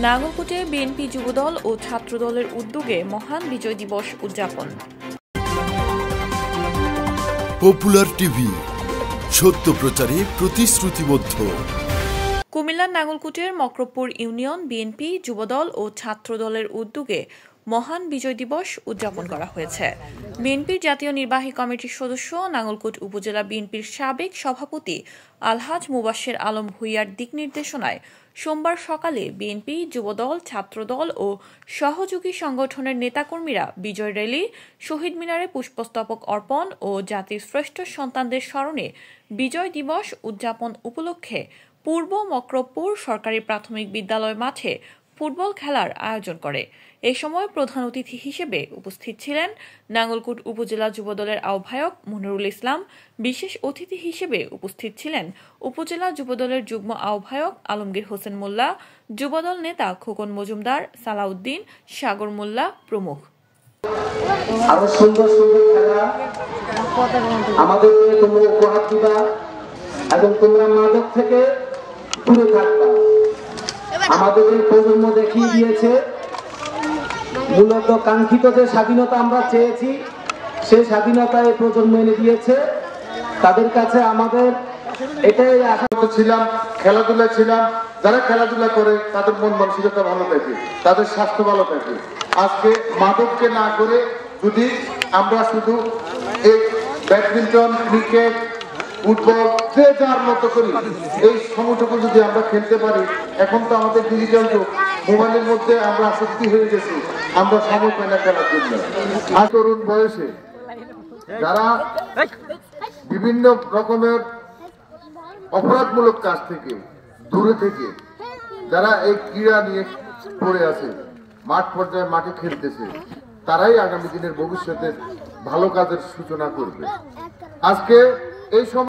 নাঙ্গলকোটে BNP Jubodal ও ছাত্রদলের উদ্যোগে মহান বিজয় দিবস উদযাপন। পপুলার টিভি, সত্য প্রচারে প্রতিশ্রুতিবদ্ধ। কুমিল্লার নাঙ্গলকোটের মক্রবপুর ইউনিয়ন বিএনপি যুবদল ও ছাত্রদলের উদ্যোগে মহান বিজয় দিবস উদযাপন করা হয়েছে। বিএনপির জাতীয় নির্বাহী কমিটির সদস্য নাঙ্গলকোট উপজেলা বিএনপির সাবেক সভাপতি আলহাজ মুবাশ্বের আলম ভূঁইয়ার দিক নির্দেশনায় সোমবার সকালে বিএনপি যুবদল, ছাত্রদল ও সহযোগী সংগঠনের নেতাকর্মীরা বিজয় র্যালি, শহীদ মিনারে পুষ্পস্তবক অর্পণ ও জাতির শ্রেষ্ঠ সন্তানদের স্মরণে বিজয় দিবস উদযাপন উপলক্ষে পূর্ব মক্রবপুর সরকারি প্রাথমিক বিদ্যালয় মাঠে ফুটবল খেলার আয়োজন করে। এ সময় প্রধান অতিথি হিসেবে উপস্থিত ছিলেন নাঙ্গলকোট উপজেলা যুবদলের আহ্বায়ক মনিরুল ইসলাম। বিশেষ অতিথি হিসেবে উপস্থিত ছিলেন উপজেলা যুবদলের যুগ্ম আহ্বায়ক আলমগীর হোসেন মোল্লা, যুবদল নেতা খোকন মজুমদার, সালাউদ্দিন, সাগর মোল্লা প্রমুখ। আরো সুন্দর সুন্দর খেলা আমাদের তোমরা উপহার দিবা এবং তোমরা মাদক থেকে দূরে থাকবা। আমাদের এই প্রজন্ম দেখিয়ে দিয়েছে মূলত কাঙ্ক্ষিত যে স্বাধীনতা আমরা চেয়েছি সেই স্বাধীনতা এই প্রজন্ম এনে দিয়েছে। তাদের কাছে আমাদের এটাই আশা ছিলাম, খেলাধুলা ছিলাম। যারা খেলাধুলা করে তাদের মন মানসিকতা ভালো থাকে, তাদের স্বাস্থ্য ভালো থাকে। আজকে মাদককে না করে যদি আমরা শুধু এই ব্যাডমিন্টন, ক্রিকেট, ফুটবল যে যার মতো করি এই সময়টুকু যদি আমরা খেলতে পারি। এখন তো আমাদের ডিজিটাল যুগ, মোবাইলের মধ্যে আমরা আসক্তি হয়ে গেছি, আমরা সময় পাই না খেলার জন্য। আর তরুণ বয়সে যারা বিভিন্ন রকমের অপরাধমূলক কাজ থেকে দূরে থেকে যারা এই ক্রীড়া নিয়ে পড়ে আছে, মাঠ পর্যায়ে মাঠে খেলতেছে, তারাই আগামী দিনের ভবিষ্যতে ভালো কাজের সূচনা করবে। আজকে এই সময়